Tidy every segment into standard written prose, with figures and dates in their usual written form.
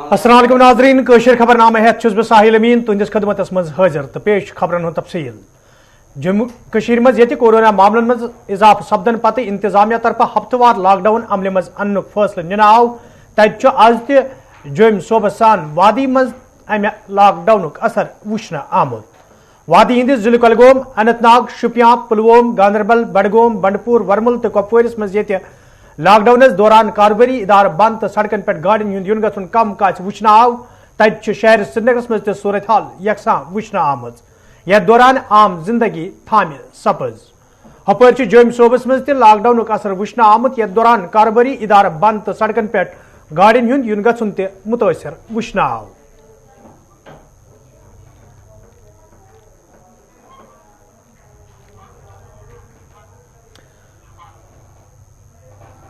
अस्सलाम वालेकुम नाज़रीन कशर खबरनामा हेत छुस बह साहिल अमीन तुंदिस खदमतस मज हाजिर तो पेश खबरन हुंद तफसील। जम्मू कशीर मज यति कोरोना मामलन मज इजाफ सपदन पत इंतजामिया तरफ हफ्तवार लॉकडाउन अमल मज अन्नुक फैसले निन आव तत आज तम सोबत सान वादी मज अमे लॉकडाउनुक असर वुचन आमुद। वादी हंदिस जिले कुलगाम अनंतनाग शुपियां पुलवोम गांदरबल बडगोम बंडपुर वरमुल तो कपवारिस मज यति लॉकडाउनस दौरान कारोबारी इदार बंद तो सड़कन पे गाड़िन हुंद युन गुन कम काच वुचन आव तत शहर श्रीनगरस मज सूरत हाल यकसा वुचन आमज यथ दौरान आम जिंदगी थामे सपज। हपर जम सोबस मज लॉकडाउनुक असर वुचन आमुत यथ दौरान कारोबारी इदार बंद तो सड़कन पे गाड़िन हुंद युन गुन मुतासर वुचन आव।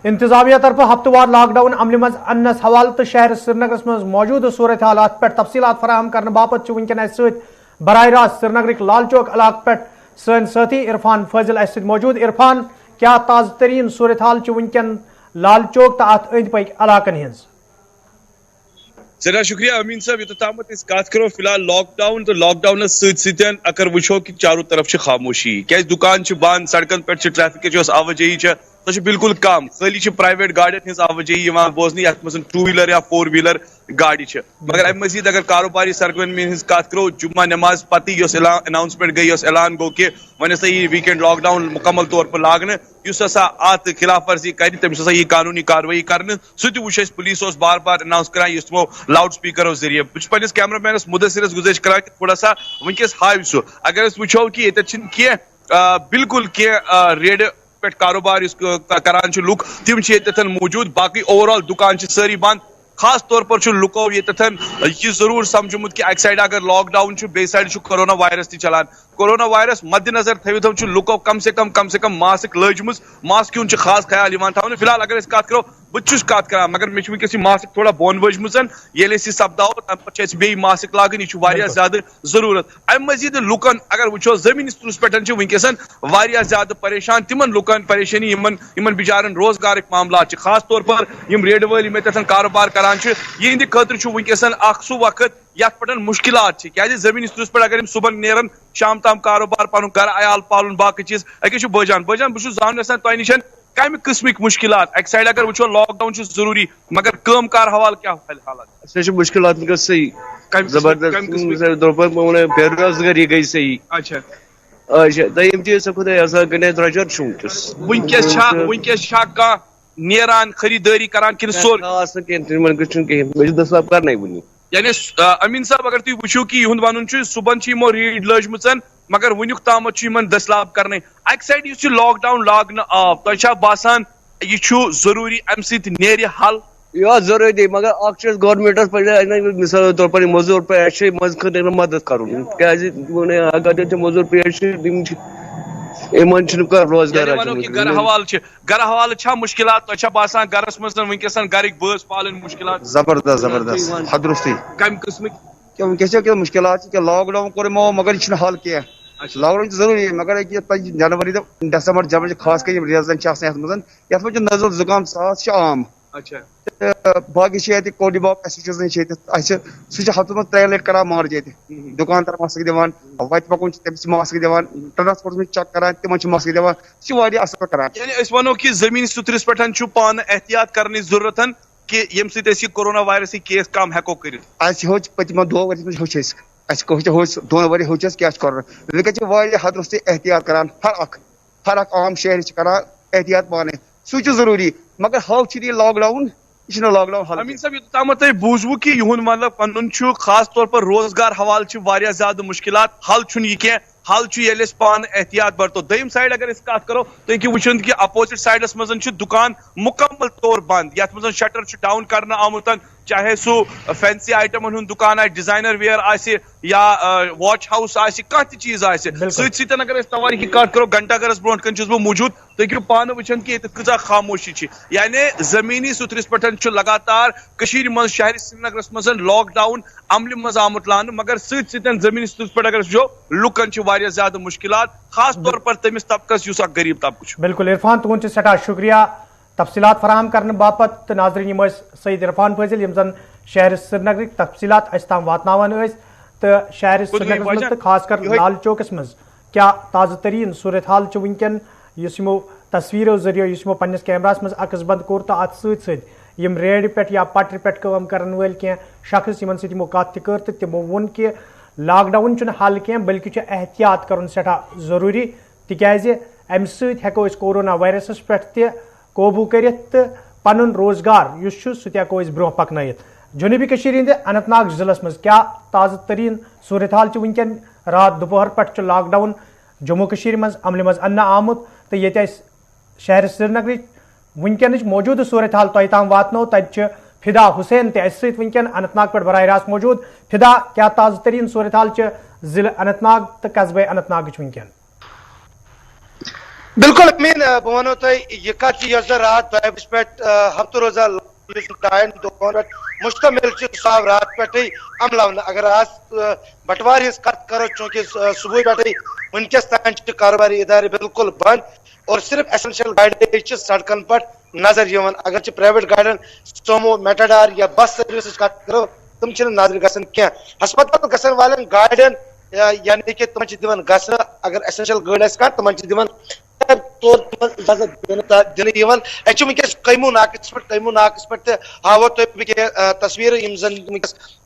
इंतजामिया तरफ हफ्तवार लॉकडाउन अमल मज अन्नस हवाल तो शहर श्रीनगरस मज मौजूद सूरत हालात पे तफसीलात फराहम करने बापत वनकन बराह रास्त श्रीनगर लाल चौक इलाक पे सन साथी इरफान फजल मौजूद। इरफान क्या ताज़ तरीन सूरत हाल वनकन लाल चौक तो अत अंद पक इलाकन हज। जरा शुक्रिया अमीन साहब योताम कत करो फिलहाल लॉकडाउन तो लॉकडाउन सतन अगर वो कि चारों तरफ खामोशी क्या दुकान बंद सड़कन पे ट्रैफिक आवाजाही सो बिल्कुल कम खाली प्राइवेट गाड़ियन हज आवाजाही बोजन ये मज 2 व्हीलर या 4 व्हीलर गाड़ी मगर अम मजीद अगर कारोबारी सरगर्मी हज कत करो जुम्मा नमाज पत अनाउंसमेंट गई ऐलान गो कि वन हसा यी वीकेंड लॉकडाउन मुकम्मल तौर पर लागन अत खिलाफ वर्जी कर तमिस यी कानूनी कार्रवाई कर सह वो पुलिस बार बार अनाउंस करान तमो लाउड स्पीकरों जरिए पे कैमरा मैनस मुदसिरस गुजारिश करान कि थोड़ा सा वनकस हाव सह अगर वो कि ये बिल्कुल कह रेड पे कारोबार करान लुक तम मौजूद बाकी ओवरऑल दुकान सारी बंद खास तौर पर लुको ये जरूर समझमुत कि अक साइड अगर लॉकडाउन बे साइड कोरोना वायरस ती चलान कोरोना वायरस मद्देनजर थवित लुको कम से कम मास्क लजम मास्क हूं खास ख्याल थवन। फिलहाल अगर कत करो बहुत कत कर मगर मे वस मास्क थोड़ा बोन वजम ये सपदाओ तम पे मास्क लागन यह ज्यादा जरूरत अम मजीद लुकन अगर वो जमीन स्तरस पे वनकस ज्यादा परेशान तिमन लुकन परेशानी इन बिचारन रोजगार मामला खास तौर पर रेड वाल मे कारोबार करान ये खतर वनकस सू वक्त यथ पे मुश्किलात क्या जमीन स्तरस पे अगर सुबह नेरन शाम तम कारोबार पन घर अयाल पालन बाकी चीज अके बजान बह जान तह निश कम किस्मिक मुश्किलात अक साइड अगर वो लॉकडाउन जरूरी मगर कम कार हवाल क्या हालात मुश्किलात सही जबरदस्त बेरोजगारी गई सही। अच्छा दम चीज खुदा गने द्रजर शुस वनकस नेरान खरीदारी करान कि दस्ताब कर वन यानी अमीन साहब अगर तुम वो कि वन वन सुबह रीड लजम मगर वनुक ताम दस्ताब करने अक साइड लॉकडाउन लागन आव तुम बासान यह जरूरी अम सी हल यह जरूरी मगर गवर्नमेंटस पे मिसाल तौर पर मजूर पे मदद कर मजूर पे रोजगार गर हवाल मुश्किलात तुम बासान गरस मज वनकस घर बस पालन मुश्किलात जबरदस्त जबरदस्त हदरुस्ती कम किस्म क्या मुश्किलात लॉकडाउन कोर मगर यह हल कह लॉकडाउन जरूरी मगर जनवरी तो दिसंबर जब खास कर रिजन ये नजल जुकाम सास आम बाकी कोडी बाप सह हफ्त मज 3 लट कर मार्च ये दुकानदार मास्क दिवान वत पकुन तमिस मास्क दिवान ट्रांसपोर्ट में चेक करान तिमन मास्क दिवान सह असल करान वनो कि जमीन स्तरस पे पान एहतियात करने जरूरत कि यम सह कोरोना वायरस केस कम हेको कर पतम 2 वरी हेच 2 वरी हेचस क्या कर वनकस हद रुस्ती एहतियात करान हर आम शहर करान एहतियात पाने सह जरूरी मगर हाउ ये लॉकडाउन यह लॉकडाउन अमीन साहब योताम तुम बूजव कि यह मतलब पन खास तौर पर रोजगार हवाल ज्यादा मुश्किलात हल यह हल ये पान एहतियात बरतो दम साइड अगर कत करो तो वो कि अपोजिट साइडस मज दुकान मुकम्मल तौर बंद ये मज शटर डाउन कर आमुत चाहे सो फैंसी आइटमन दुकान डिजाइनर वेयर या वॉच हाउस कह चीज सतन अगर तवारी कत करो घंटा गरस ब्रो बह मौजूद तुम पान वुचान कि कजा खामोशी यानी जमीनी सुतरस पे लगातार मज शहर श्रीनगरस मज लॉकडाउन अमल मज आमुत लान मगर सतन जमीनी सुतरस पे अगर वो लुकन ज्यादा मुश्किलात खास तौर पर तमिस तबकस युस गरीब तबक। बिल्कुल इरफान तुहद सठा शुक्रिया तफसीलात फराहम करने बापत। नाजरीन सईद इरफान फजल यम जन شہر سرینگر تفصیلات اس تام واتناوان تو شہر سرینگر مز تو خاص کر لال چوکس مز کیا تازہ ترین صورت حال ونکن یمو تصویروں ذریعہ یمو پنس کیمراس مز عکس بند کور تو ات یم ریڈ پہ یا پٹر پہ کام کرن ول کی شخص یمن ستمو کت کر تو تمو وون کہ لاک ڈاؤن چھ حل کی بلکہ احتیاط کرن سٹھا ضروری تکیازِ امہ سۭتۍ ہیکو أسۍ کورونا وائرسس پہ تہ قوبو کرت تو پن روزگار اس سہ ہیکو أسۍ برونٛہہ پکنائت جنوبی کشیر ہند اننت ناگ ضلع مز کیا تازہ ترین صورت حال ونکن رات دوپہر پہ لاک ڈاؤن جموں کشیر مز عمل مز انہ آمت تو یہ شہر سرینگر ونکن موجود صورت حال تہ تام واتنو تت فدا حسین تہ اس ونکن اننت ناگ پہ براہ راست موجود فدا کیا تازہ ترین صورت حال ضلع اننت ناگ تو قصبہ اننت ناگ ونکن بالکل امین بہ ونو تہ یہ کت یس رات بہس پہ ہفتہ روزہ مشتمل سو رات پہ عمل اگر آج بٹوار ہز کت کرو چونکہ صبح پہ ونکس تان کاروباری ادارے بالکل بند اور صرف ایسنشل گاڑی سڑکن پہ نظر یوان اگر پرائیویٹ گاڑین سومو میٹاڈار یا بس سروس کت کرو تم نظر گھن کی ہسپتال گھن والن گاڑین یعنی کہ تم دان گھن اگر ایسنشل گاڑی آس تم دان طور اجازت دن ونکس قیمو ناکس پہ ہاو تہ تصویر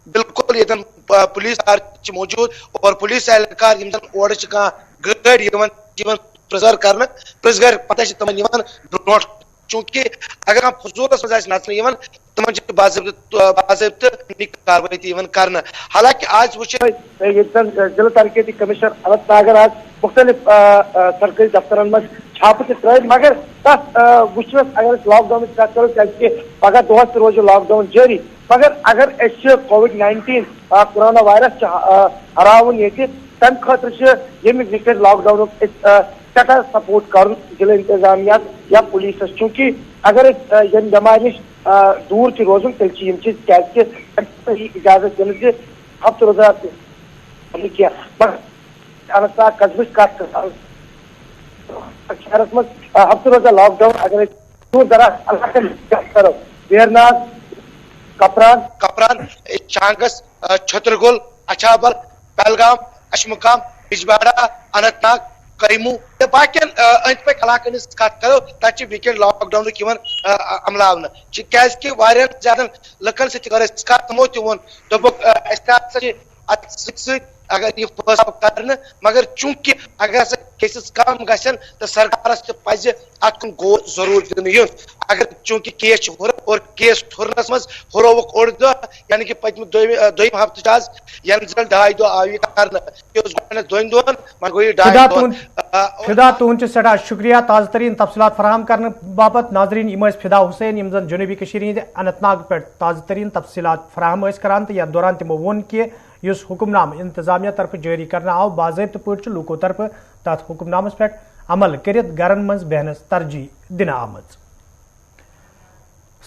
بالکل یتن پولیس موجود اور پولیس اہلکار اور گاڑی پرزر کرنے پرزگر پتہ تمن برو چونکہ اگر فضولس مز نچن تمن باضابطہ کاروٲیی کرنا حالانکہ آج وچ ضلع ترقیتی کمشنر اننت ناگر آج مختلف سرکاری دفترن مز چھاپہ تر مگر تک وچنس اگر لاک ڈاؤن کی کت کرو کی پگہ دہس روز لاک ڈاؤن جاری مگر اگر کووڈ-19 کورونا وائرس ہراؤن یہ تمہ خاطر یمک وکٹ لاک ڈاؤن سٹھا سپورٹ کرن ضلع انتظامیہ یا پولیس چونکہ اگر یم بیمار نش دور تہ روزن تیل چیز کی اجازت دن ہفتہ روزہ کی اننت ناگ قصبہ کت شہرس مز ہفتہ روزہ لاک ڈاؤن اگر دور دراز علاقن کرو ویرناگ کپران چانگس چھترگل اچھابل پہلگام اشمقام بجباڑا اننت ناگ قیمو باقین اند پک علاقن کت کرو تک وکٹ لاک ڈاؤن عمل کی زیادہ لکن ست تمو تہ دپک اگر یہ فیصلہ کرنا مگر چونکہ اگر کیسز کم گھن تو سرکارس تہ پزِ ات کن غور ضرور دن اگر چونکہ کیس ہر اور کیس ہرنس مز ہروک اوڑ دہ یعنی کہ پتم دویم ہفتہ آز ین زن 2 دہ آو یہ کرنا دون دہن مگر گو یہ فدا تہد سٹھا شکریہ تازہ ترین تفصیلات فراہم کرنے باپت ناظرین یم فدا حسین یم زن جنوبی کشیر ہند اننت ناگ پہ تازہ ترین تفصیلات فراہم کران تو یتھ دوران تمو وون کہ اس حکم نام انتظامیہ طرف جاری کرنا آو باضابطہ پٲٹھۍ لوکو طرف تات حکم نامس پہ عمل کرت گرن مز بہنس ترجیح دن آمت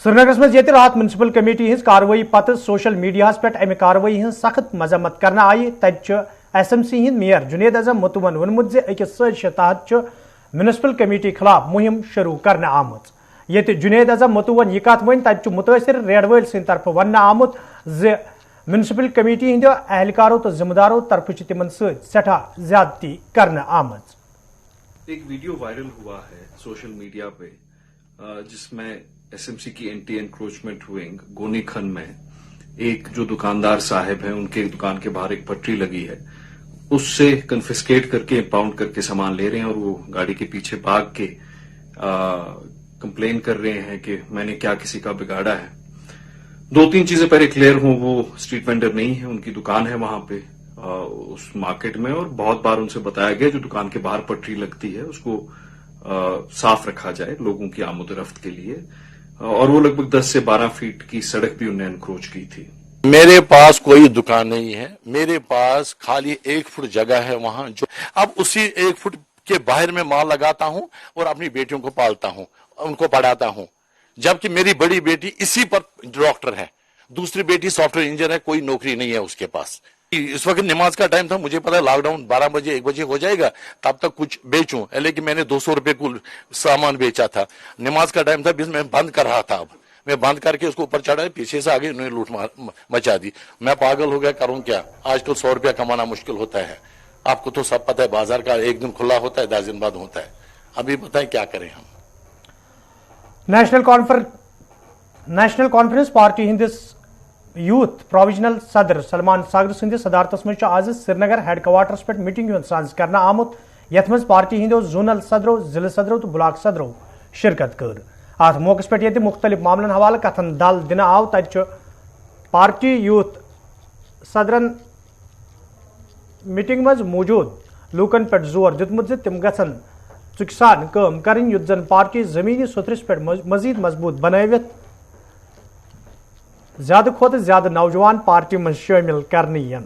سرینگرس مز یہ رات میونسپل کمیٹی ہز کاروٲیی پتہ سوشل میڈیاہس پہ امہ کاروٲیی ہز سخت مذمت کرنا آئی تت ایس ایم سی ہند میئر جنید اعظم متون وونمت زِ أکِس سٲزشہِ تحت میونسپل کمیٹی خلاف مہم شروع کرنا آمت یہ جنید اعظم متون یہ کت ون تت متاثر ریڈ وٲلۍ سٕنٛدِ طرفہٕ وننہٕ آمت زِ میونسپل کمیٹی ہندو اہلکاروں تو ذمہ داروں طرف تمن سٹھا زیادتی کرنا آمت ایک ویڈیو وائرل ہوا ہے سوشل میڈیا پہ جس میں ایس ایم سی کی اینٹی انکروچمنٹ ونگ گونی کھن میں ایک جو دکاندار صاحب ہیں ان کے دکان کے باہر ایک پٹری لگی ہے اس سے کنفسکیٹ کر کے امپاؤنڈ کر کے سامان لے رہے ہیں اور وہ گاڑی کے پیچھے بھاگ کے کمپلین کر رہے ہیں کہ میں نے کیا کسی کا بگاڑا ہے 2-3 چیزیں پہلے کلیئر ہوں وہ اسٹریٹ وینڈر نہیں ہے ان کی دکان ہے وہاں پہ اس مارکیٹ میں اور بہت بار ان سے بتایا گیا جو دکان کے باہر پٹری لگتی ہے اس کو صاف رکھا جائے لوگوں کی آمد و رفت کے لیے اور وہ لگ بھگ 10 سے 12 فیٹ کی سڑک بھی انہیں انکروچ کی تھی. میرے پاس کوئی دکان نہیں ہے میرے پاس خالی 1 فٹ جگہ ہے وہاں جو اب اسی 1 فٹ کے باہر میں مال لگاتا ہوں اور اپنی بیٹیوں کو پالتا ہوں ان کو پڑھاتا ہوں جبکہ میری بڑی بیٹی اسی پر ڈاکٹر ہے دوسری بیٹی سافٹ ویئر انجینئر ہے کوئی نوکری نہیں ہے اس کے پاس. اس وقت نماز کا ٹائم تھا مجھے پتا لاک ڈاؤن 12 بجے 1 بجے ہو جائے گا تب تک کچھ بیچوں لیکن میں نے 200 روپے کو سامان بیچا تھا نماز کا ٹائم تھا میں بند کر رہا تھا اب मैं बंद करके उसको ऊपर चढ़ा, पीछे से आगे उन्होंने लूट मचा दी। मैं पागल हो गया, करूं क्या? आजकल 100 रुपया कमाना मुश्किल होता है। आपको तो सब पता है, बाजार का एक दिन खुला होता है, 10 दिन बाद होता है। अभी बताएं क्या करें हम। नेशनल कॉन्फ्रेंस पार्टी हिंदिस यूथ प्रोविजनल सदर सलमान सागर सदिस सदारतस मज आज श्रीनगर हेडक्वार्टर्स पे मीटिंग साज कर आमुत, यथ मज पार्टी हिंदो जोनल सदरों, जिले सदरों तो ब्लॉक सदरों शिरकत कर। अत मौके पे ये मुख्तलिफ मामलन हवाले कथन दल दिन आव, तत पार्टी यूथ सदरन मीटिंग मज मौजूद लूकन पे जोर दितमुत तिम गसन चुकसान कम करें युत जन पार्टी जमीनी सुथरस पे मजीद मजबूत बनवित ज्यादा खोत ज्यादा नौजवान पार्टी में शामिल करने यन।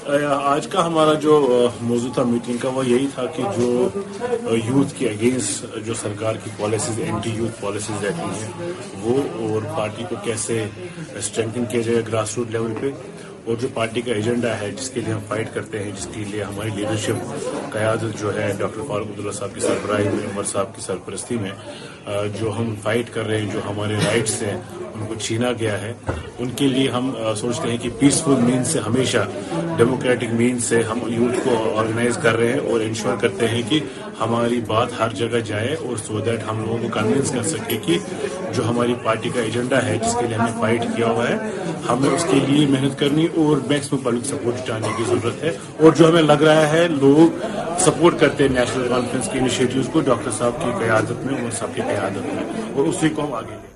आज का हमारा जो मौजूद था मीटिंग का वो यही था कि जो यूथ के अगेंस्ट जो सरकार की पॉलिसीज, एंटी यूथ पॉलिसीज रहती हैं वो, और पार्टी को कैसे स्ट्रेंथन किया जाएगा ग्रास रूट लेवल पे, और जो पार्टी का एजेंडा है जिसके लिए हम फाइट करते हैं, जिसके लिए हमारी लीडरशिप क़यादत जो है डॉक्टर फारूक अब्दुल्ला साहब की सरबराही में, उमर साहब की सरपरस्ती में जो हम फाइट कर रहे हैं, जो हमारे राइट्स हैं उनको छीना गया है, उनके लिए हम सोचते हैं कि पीसफुल मीन से, हमेशा डेमोक्रेटिक मीन से हम यूथ को ऑर्गेनाइज कर रहे हैं और इंश्योर करते हैं कि हमारी बात हर जगह जाए, और सो दैट हम लोगों को कन्विंस कर सके कि जो हमारी पार्टी का एजेंडा है जिसके लिए हमने फाइट किया हुआ है, हमें उसके लिए मेहनत करनी और मैक्सिमम पब्लिक सपोर्ट जुटाने की जरूरत है। और जो हमें लग रहा है लोग सपोर्ट करते हैं नेशनल कॉन्फ्रेंस के इनिशिएटिव्स को, डॉक्टर साहब की क़यादत में, उमर साहब की क़यादत में, और उसी को हम आगे लें।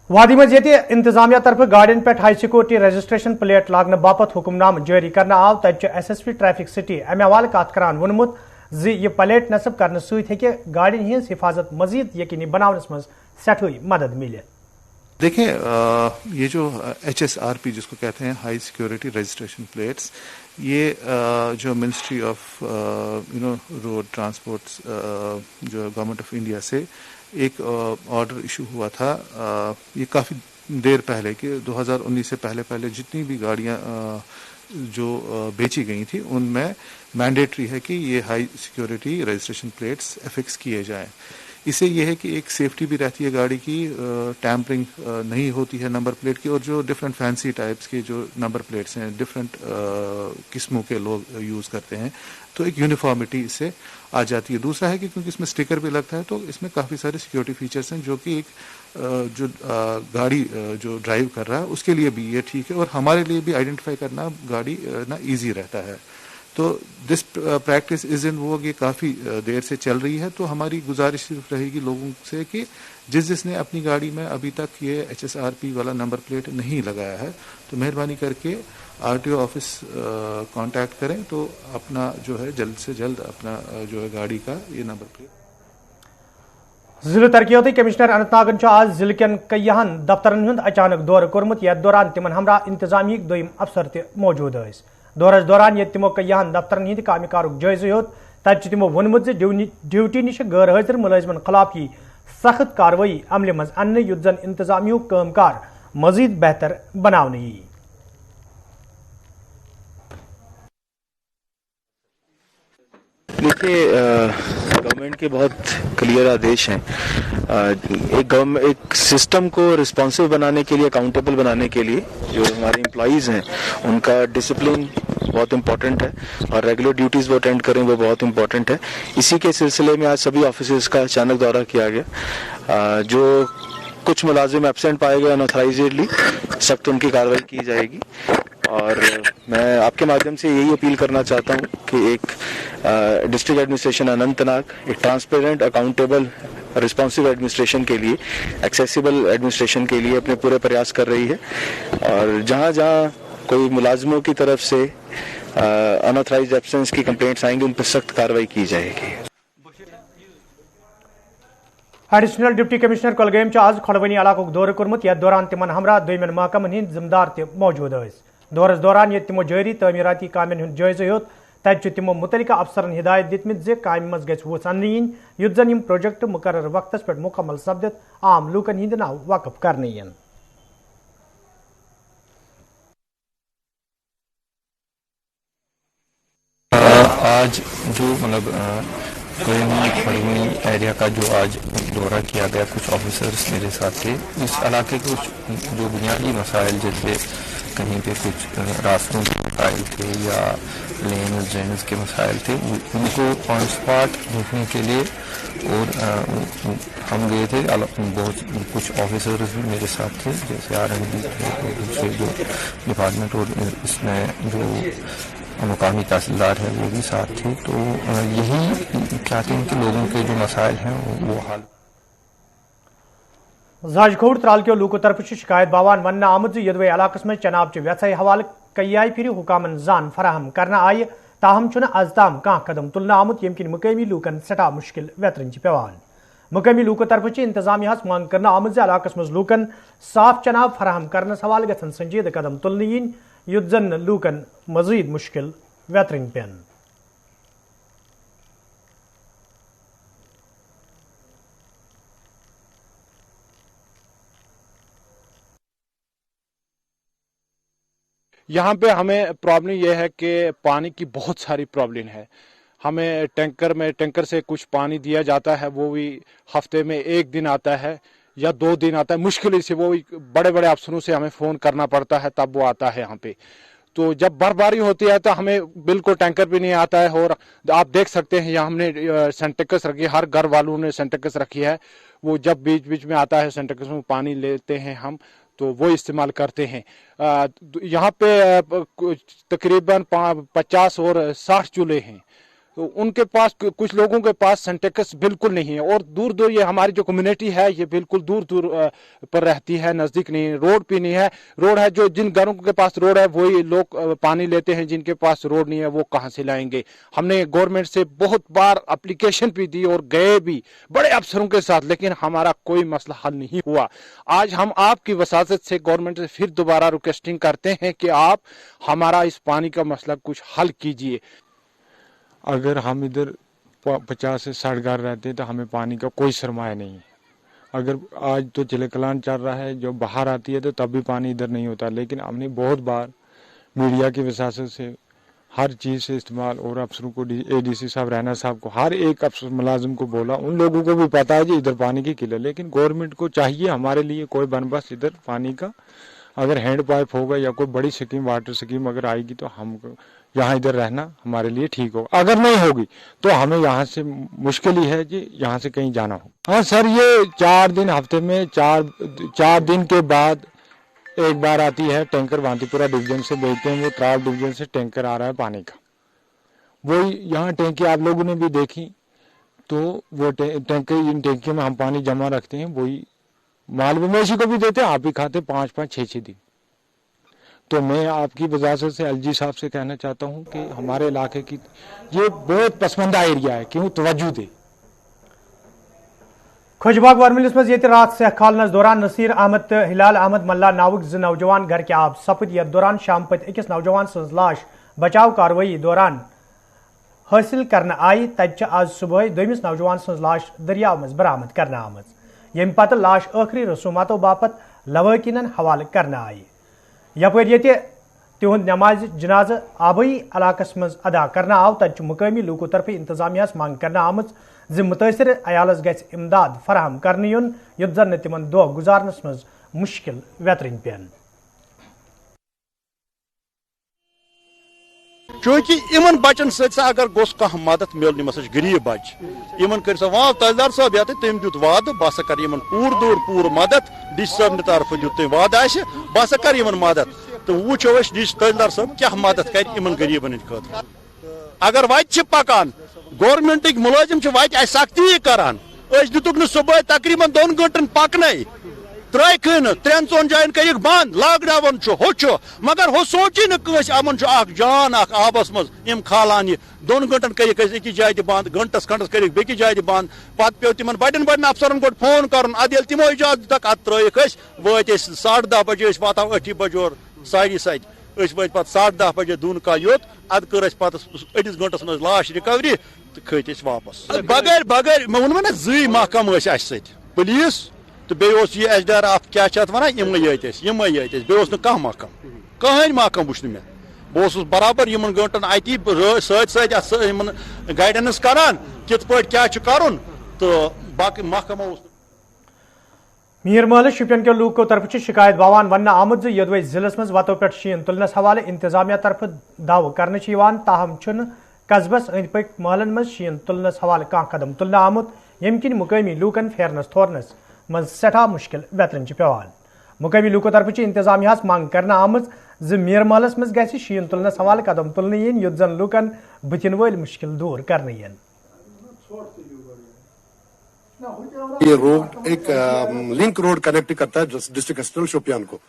वादी मज ये इंतजामिया तरफ गाड़ियों पे हाई सिक्योरिटी रजिस्ट्रेशन प्लेट लागने बापत हुक्मनाम जारी करना आव, तत SSP ट्रैफिक सिटी अमे हवाले कत करान वोनमुत जी ये प्लेट नस्ब करने सत्य गाड़ियों हज हिफाजत मजीद यकीनी बनावनस मज सठई मदद मिले। देखें, ये जो HSRP जिसको कहते हैं हाई सिक्योरिटी रजिस्ट्रेशन प्लेट्स, ये जो मिनिस्ट्री ऑफ रोड ट्रांसपोर्ट जो गवर्नमेंट ऑफ इंडिया से एक ऑर्डर इशू हुआ था, ये काफ़ी देर पहले कि 2019 से पहले जितनी भी गाड़ियाँ जो बेची गई थी उनमें मैंडेटरी है कि ये high security registration plates affix किए जाएं। इससे ये है कि एक सेफ्टी भी रहती है गाड़ी की, टैम्परिंग नहीं होती है नंबर प्लेट की, और जो डिफरेंट फैंसी टाइप्स के जो नंबर प्लेट्स हैं डिफरेंट किस्मों के लोग यूज़ करते हैं, तो एक यूनिफॉर्मिटी इससे आ जाती है। दूसरा है कि क्योंकि इसमें स्टिकर भी लगता है तो इसमें काफ़ी सारे सिक्योरिटी फीचर्स हैं जो कि एक जो गाड़ी जो ड्राइव कर रहा है उसके लिए भी ये ठीक है, और हमारे लिए भी आइडेंटिफाई करना गाड़ी ना ईजी रहता है। तो दिस प्रैक्टिस इज इन वो, ये काफ़ी देर से चल रही है। तो हमारी गुजारिश सिर्फ रहेगी लोगों से कि जिसने अपनी गाड़ी में अभी तक ये HSRP वाला नंबर प्लेट नहीं लगाया है तो मेहरबानी करके RTO ऑफिस कांटेक्ट करें, तो अपना जो है जल्द से जल्द अपना जो है गाड़ी का ये नंबर प्लेट। जिले तरक्याती कमिश्नर अनंतनागन आज जिले कन कईहन दफ्तरन हुंद अचानक दौर कोरमुत, यथ दौरान तिमन हमरा इंतजामी दोयम अफसर ते मौजूद स। दौरस दौरान ये तिमो कईहन दफ्तरन हिंद कामि कारुक जायजा हेत, तत तिमो वोनमुत ड्यूटी निश गैर हाजिर मुलाजिमन खिलाफ की सख्त कार्रवाई अमल मज अन्न युत जन इंतजामियों कामकार मजीद बेहतर बनाने यी। देखिए, गवर्नमेंट के बहुत क्लियर आदेश हैं। एक सिस्टम को रिस्पॉन्सिव बनाने के लिए, अकाउंटेबल बनाने के लिए जो हमारे एम्प्लॉइज़ हैं उनका डिसिप्लिन बहुत इंपॉर्टेंट है, और रेगुलर ड्यूटीज़ वो अटेंड करें वो बहुत इंपॉर्टेंट है। इसी के सिलसिले में आज सभी ऑफिसेज का अचानक दौरा किया गया। जो कुछ मुलाजिम एब्सेंट पाए गए अनऑथराइजेडली, सख्त उनकी कार्रवाई की जाएगी। और मैं आपके माध्यम से यही अपील करना चाहता हूँ कि एक डिस्ट्रिक्ट एडमिनिस्ट्रेशन अनंतनाग एक ट्रांसपेरेंट, अकाउंटेबल, रिस्पॉन्सिव एडमिनिस्ट्रेशन के लिए, एक्सेसिबल एडमिनिस्ट्रेशन के लिए अपने पूरे प्रयास कर रही है। और जहाँ जहाँ कोई मुलाजिमों की तरफ से अनऑथराइज्ड एब्सेंस की कंप्लेंट्स आएंगी उन पर सख्त कार्रवाई की जाएगी। एडिशनल डिप्टी कमिश्नर कुलगाम आज खड़वनी इलाकों दौर कोरमुत, यथ दौरान तिमन हमरा दोयमन महकमन हिंद जिम्मेदार ते मौजूद स। दौरस दौरान ये तिमो जारी तमीराती कामन हुंद जायजा हेत, तत तिमो मुतलिका अफसरन हिदायत दितमित जे काम मज गछ वो सन्न यिन युत जन यम प्रोजेक्ट मुकर्रर वक्तस पे मुकम्मल सपदित आम लूकन हिंद नाव वक्फ करने यन। आज जो मतलब कोई एरिया का जो आज दौरा किया गया, कुछ ऑफिसर्स मेरे साथ थे। इस इलाके के कुछ जो बुनियादी मसाइल जैसे कहीं पे कुछ रास्तों के मसाइल थे या लेन और ड्रेनेज के मसाइल थे, उनको ऑन स्पॉट देखने के लिए और हम गए थे। बहुत कुछ ऑफिसर्स भी मेरे साथ थे, जैसे R&D थे, दूसरे जो डिपार्टमेंट और इसमें जो मुकामी तहसीलदार है वो भी साथ थे। तो यही चाहते हैं कि लोगों के जो मसाइल हैं वो हल। जाजखोड़ त्रालक्यो लूको तरफ शिकायत बावान वन आमद यदवे इलाकस में चनाब व्यवसाय हवाले कई फिर हुकामन जान फराहम करना आय, ताहम आज ताम कह कदम तुलना आमुत यम किन मुकामी लूकन सटा मुश्किल वेतरन पेवान। मुकामी लूको तरफ इंतजामिया मांग करना आमद इलाकस मज लूकन साफ चनाब फराहम करनस हवाले गन संजीद कदम तुलन yin युद्ध जन लूकन मजीद मुश्किल वेतरन पेन। यहाँ पे हमें प्रॉब्लम यह है कि पानी की बहुत सारी प्रॉब्लम है। हमें टैंकर से कुछ पानी दिया जाता है, वो भी हफ्ते में 1 दिन आता है या 2 दिन आता है, मुश्किल से वो बड़े बड़े अफसरों से हमें फ़ोन करना पड़ता है तब वो आता है यहाँ पे। तो जब बर्फबारी होती है तो हमें बिल्कुल टैंकर भी नहीं आता है। और आप देख सकते हैं यहाँ हमने सेंटेक्स रखी है, हर घर वालों ने सेंटेक्स रखी है। वो जब बीच बीच में आता है सेंटेक्स में पानी लेते हैं हम, तो वो इस्तेमाल करते हैं। यहाँ पे तकरीबन 50 और 60 चूल्हे हैं, तो उनके पास कुछ लोगों के पास सेंटेक्स बिल्कुल नहीं है। और दूर दूर ये हमारी जो कम्युनिटी है ये बिल्कुल दूर दूर पर रहती है, नज़दीक नहीं है। रोड भी नहीं है, रोड है जो जिन घरों के पास रोड है वही लोग पानी लेते हैं, जिनके पास रोड नहीं है वो कहाँ से लाएंगे। हमने गवर्नमेंट से बहुत बार एप्लीकेशन भी दी और गए भी बड़े अफसरों के साथ, लेकिन हमारा कोई मसला हल नहीं हुआ। आज हम आपकी वसाजत से गवर्नमेंट से फिर दोबारा रिक्वेस्टिंग करते हैं कि आप हमारा इस पानी का मसला कुछ हल कीजिए। अगर हम इधर 50 से 60 घर रहते हैं तो हमें पानी का कोई सरमाया नहीं है। अगर आज तो चिले कलान चल रहा है, जो बाहर आती है तो तब भी पानी इधर नहीं होता। लेकिन हमने बहुत बार मीडिया की वसासत से हर चीज़ से इस्तेमाल और अफसरों को ADC साहब रैना साहब को हर एक अफसर मुलाजिम को बोला, उन लोगों को भी पता है जी इधर पानी की किल्लत। लेकिन गवर्नमेंट को चाहिए हमारे लिए कोई बंदोबस्त इधर पानी का, अगर हैंड पाइप होगा या कोई बड़ी स्कीम वाटर स्कीम अगर आएगी तो हम यहाँ इधर रहना हमारे लिए ठीक होगा। अगर नहीं होगी तो हमें यहाँ से मुश्किल ही है जी, यहाँ से कहीं जाना हो। हाँ सर, ये 4 दिन हफ्ते में 4 दिन के बाद एक बार आती है टैंकर, वांतीपुरा डिवीजन से भेजते हैं, वो त्राल डिवीजन से टैंकर आ रहा है पानी का। वही यहाँ टैंकी आप लोगों ने भी देखी, तो वो टैंकर इन टैंकियों में हम पानी जमा रखते हैं, वही माल मवेशी को भी देते हैं, आप ही खाते 5-5, 6-6 दिन। तो मैं आपकी वजाजत से LG साहब से कहना चाहता हूं कि हमारे इलाके की ये बहुत पसंदीदा एरिया है, क्यों तवज्जो दे। खुशबाग वर्मिलिस में ये रात से खालनस दौरान नसीर अहमद हिलाल अहमद मल्ला नावक 2 नौजवान घर के आब सपद। यथ दौरान शाम पत अकिस नौजवान सज लाश बचाव कार्रवाई दौरान हासिल करना आई। तब आज सुबह दोमिस नौजवान सज लाश दरियाव मज बरामद करना आमज, यम पत लाश आखिरी रसूमातों बापत लवाकिनन हवाले करना आई। यपर ये तिहुंद नमाज जनाज आबई इलाकस मज अदा करना आव। तब मुकामी लूकों तरफ इंतजामिया मांग करना आमज जि मुतासिर अयालस गछ इमदाद फराहम करने युन, युद्ध जन तिमन दो गुजारनस मज मुश्किल वेतरन पेन। चूंकि इन बचन सत अगर गोस कह मदद मिल गरीब बच इन कर वाव तहसीलदार साहब ये तम दुत वाद बह कर पूर मदद डी साहब तरफ दुत वाद बह कर मदद। तो वो डी तहसीलदार साहब क्या मदद कर इन गरीबन खत। अगर वत पकान गवर्नमेंट मुलाजिम वत सख्ती करान, दुतुक सुबह तकरीबन 2 घंटन पकन त्रक 3-4 जायन कर बंद, लॉकडाउन हो मगर हो सोची नमन जान आबस मज खालान 2 घंटन कर जाय बंद, घंटस खंडस कर बेकि जाय बंद। पत पे तिम बड़न अफसरन गो फोन कर, अद तमो इजाजत दितक अत त्रिक वत 10:30 बजे वात 8 बजोर 7:30 वत पे 10:30 बजे दून का योत। अद कर पे 1 घंटस मज लाश रिकवरी तो खत वापस बगैर बगैर मे वो ना 2 महकम पुलिस तो बे SDR क्या वन ये महकम कहीं महकम वो मे बह बराबर इन गंटन अति सत गाइडेंस करान कित पे क्या करन तो बाकी महकमा मीर महल शुपियन के लूको तरफ शिकायत बावान वन आमुद यदवे जिलस मज वतो पे शीन तुलनस हवाले इंतजामिया तरफ दाव कर ताहम कस्बस अंद पक महलन मज शीन तुलनस हवाले कह कदम तुलना आमुत यम किन मुकामी लूकन फेरनस थोरनस मज सठा मुश्किल वेतरन पेवान मुकामी लूको तरफ इंतजामिया मांग कर आमज ज मीर महलस मज गि शीन तुलनस हवाले कदम तुलन इन युत जन लूकन बुथिन वल मुश्किल दूर कर ये रोड एक लिंक रोड कनेक्ट करता है डिस्ट्रिक्ट हॉस्पिटल शोपियान को।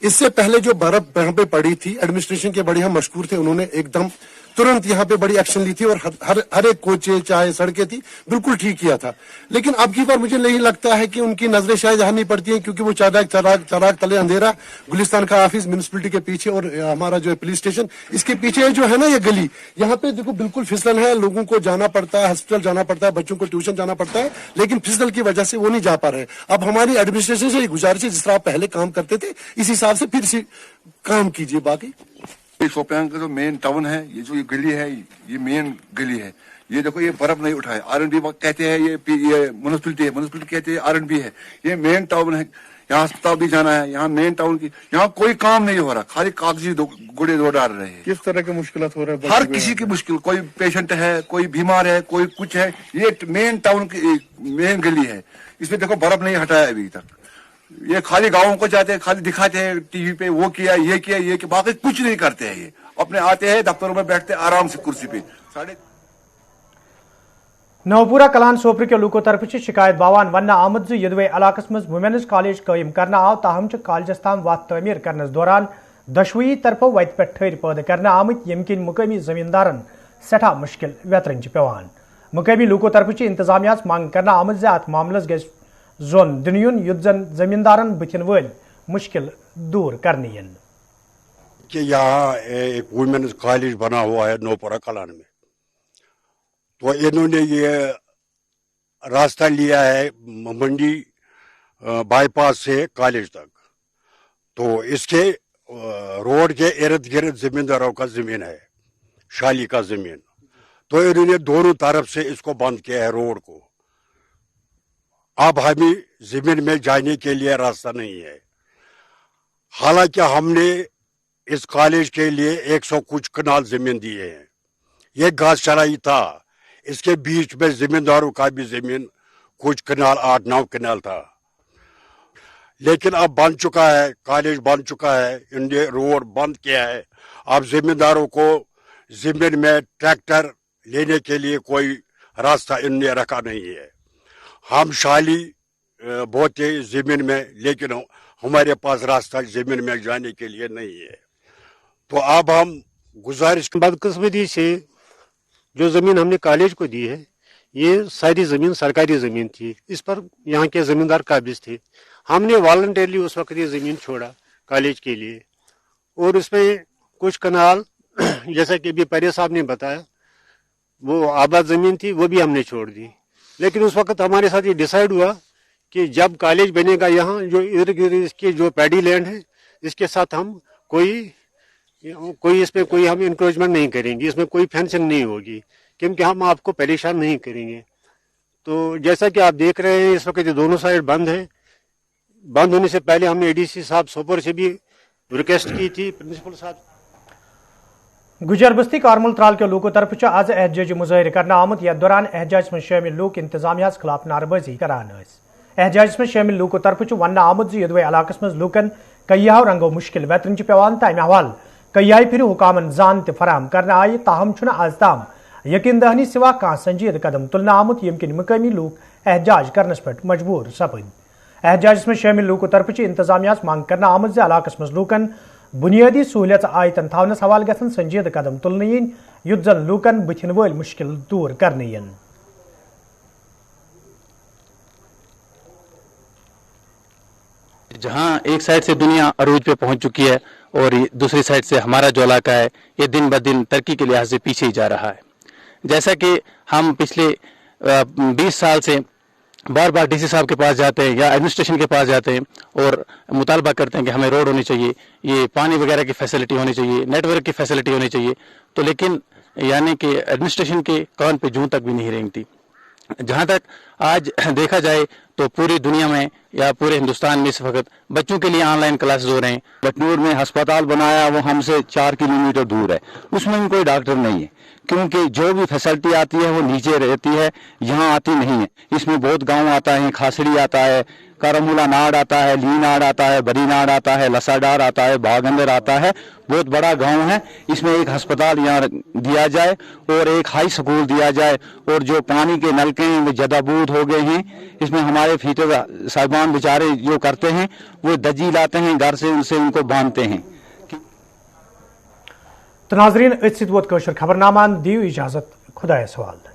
इससे पहले जो बर्फ यहाँ पे पड़ी थी, एडमिनिस्ट्रेशन के बड़े यहाँ मशहूर थे, उन्होंने एकदम तुरंत यहाँ पे बड़ी एक्शन ली थी और हर एक कोचे चाहे सड़कें थी बिल्कुल ठीक किया था। लेकिन अब की बार मुझे नहीं लगता है कि उनकी नजरें शायद यहाँ नहीं पड़ती हैं, क्योंकि वो चराग तले अंधेरा, गुलिस्तान का ऑफिस म्यूनिसिपैलिटी के पीछे और हमारा जो है पुलिस स्टेशन, इसके पीछे जो है ना ये गली, यहाँ पे देखो बिल्कुल फिसलन है, लोगों को जाना पड़ता है, हॉस्पिटल जाना पड़ता है, बच्चों को ट्यूशन जाना पड़ता है, लेकिन फिसल की वजह से वो नहीं जा पा रहे। अब हमारी एडमिनिस्ट्रेशन से गुजारिश है, जिस तरह आप पहले काम करते थे इस हिसाब से फिर से काम कीजिए। बाकी शोपियान का जो मेन टाउन है, ये जो ये गली है, ये मेन गली है। ये देखो ये बर्फ नहीं उठाए, R&B कहते हैं, ये म्युनिसिपैलिटी है, म्युनिसिपैलिटी कहते हैं R&B है। ये मेन टाउन है, यहाँ अस्पताल भी जाना है, यहाँ मेन टाउन की यहाँ कोई काम नहीं हो रहा, खाली कागजी गुड़े दो डाल रहे हैं। किस तरह की मुश्किल हो रहा है? हर किसी की मुश्किल, कोई पेशेंट है, कोई बीमार है, कोई कुछ है। ये मेन टाउन की मेन गली है, इसमें देखो बर्फ नहीं हटाया अभी तक। ये खाली गाँवों को जाते हैं, खाली दिखाते हैं टीवी पे, वो किया, ये किया, ये किया, बाकी कुछ नहीं करते हैं। ये अपने आते हैं दफ्तरों में बैठते आराम से कुर्सी पे। नवपुरा कलान सोपर के लूको तरफ शिकायत बावान वन आमद यदवे इलाकस मज वुमेन्स कॉलेज कायम करना आव, ताहम कॉलेजस ताम वत तमीर करनस दौरान दशवई तरफो वत पे ठहर पैदा करना आमत, यम किन मुकामी जमींदारन सठा मुश्किल वेतरन पेवान। मुकामी लूको तरफ इंतजामिया मांग करना आमद अत मामलस गि जोन दुनियुन युत जन जमींदारन बुथिन वल मुश्किल दूर करनी कि यहाँ एक वुमेन्स कॉलेज बना हुआ है नवपुरा कलान में, तो इन्होंने ये रास्ता लिया है मंडी बाईपास से कॉलेज तक, तो इसके रोड के इर्द गिर्द जमींदारों का जमीन है, शाली का जमीन, तो इन्होंने दोनों तरफ से इसको बंद किया है रोड को। अब हमें जमीन में जाने के लिए रास्ता नहीं है। हालांकि हमने इस कॉलेज के लिए 100 कुछ कनाल जमीन दिए हैं। ये घास चराई था, इसके बीच में जमींदारों का भी जमीन कुछ कनाल 8-9 कनाल था, लेकिन अब बन चुका है, कॉलेज बन चुका है, इन्होंने रोड बंद किया है। अब जमींदारों को जमीन में ट्रैक्टर लेने के लिए कोई रास्ता इन्होंने रखा नहीं है। हम शाली बहुत ही जमीन में, लेकिन हमारे पास रास्ता जमीन में जाने के लिए नहीं है। तो अब हम गुजारिश, बदकिस्मती से जो जमीन हमने कॉलेज को दी है, ये सारी जमीन सरकारी जमीन थी, इस पर यहाँ के जमींदार काबिज थे। हमने वॉलंटियरली उस वक्त ये जमीन छोड़ा कॉलेज के लिए, और उसमें कुछ कनाल जैसा कि अभी परे साहब ने बताया, वो आबाद जमीन थी, वो भी हमने छोड़ दी। लेकिन उस वक्त हमारे साथ ये डिसाइड हुआ कि जब कॉलेज बनेगा, यहाँ जो इर्द गिर्द इसके जो पैडी लैंड है, इसके साथ हम कोई इसमें कोई हम इंक्रोचमेंट नहीं करेंगे, इसमें कोई फेंसिंग नहीं होगी, क्योंकि हम आपको परेशान नहीं करेंगे। तो जैसा कि आप देख रहे हैं इस वक्त ये दोनों साइड बंद है। बंद होने से पहले हमने एडीसी साहब सोपोर से भी रिक्वेस्ट की थी, प्रिंसिपल साहब। गुजर बस्ती कारमल त्राल के लोगों तरफ आज एहतजाजी मुजाहिर करना आमद, यथ दौरान एहतजाज में शामिल लोग इंतजामिया खिलाफ नारेबाजी करान। एहतजाज में शामिल लोगों तरफ वन आमद यदवे इलाकस मज लूकन कईयाव रंगो मुश्किल वेतरन पेवान, तमे हवाल कईयाई फिर हुकामन जान फराम करना आय, ताहम आज ताम यकीन दहनी सिवा कह संजीद कदम तुलना आमुत, यमकिन मकामी लोग एहतजाज करनस पे मजबूर सपद। एहतजाज में शामिल लोगों तरफ इंतजामिया मांग करना आमद इलाकस मज लूकन बुनियादी सहूलियत आयतन थावनस हवाल गसन संजीद कदम तुलन इन, युत जन लूकन बुथिन वल मुश्किल दूर करनी। जहां एक साइड से दुनिया अरूज पे पहुंच चुकी है और दूसरी साइड से हमारा जो इलाका है ये दिन ब दिन तरक्की के लिहाज से पीछे ही जा रहा है। जैसा कि हम पिछले 20 साल से बार बार डीसी साहब के पास जाते हैं या एडमिनिस्ट्रेशन के पास जाते हैं और मुतालबा करते हैं कि हमें रोड होनी चाहिए, ये पानी वगैरह की फैसिलिटी होनी चाहिए, नेटवर्क की फैसिलिटी होनी चाहिए, तो लेकिन यानी कि एडमिनिस्ट्रेशन के कान पे जूं तक भी नहीं रेंगती। जहां तक आज देखा जाए तो पूरी दुनिया में या पूरे हिंदुस्तान में इस वक्त बच्चों के लिए ऑनलाइन क्लासेस हो रहे हैं। बटनूर में अस्पताल बनाया वो हमसे 4 किलोमीटर दूर है, उसमें भी कोई डॉक्टर नहीं है, क्योंकि जो भी फैसिलिटी आती है वो नीचे रहती है, यहाँ आती नहीं है। इसमें बहुत गांव आता है, खासड़ी आता है, करमुला नाड़ आता है, ली नाड़ आता है, बरी नाड़ आता है, लसाडार आता है, बागंदर आता है, बहुत बड़ा गांव है। इसमें एक अस्पताल यहाँ दिया जाए और एक हाई स्कूल दिया जाए, और जो पानी के नलके हैं वो जदाबूद हो गए हैं। इसमें हमारे फीटर साहिबान बेचारे जो करते हैं वो दजी लाते हैं घर से, उनसे उनको बांधते हैं। तो नाजरीन, खबरनामान दियो इजाजत, खुदा सवाल।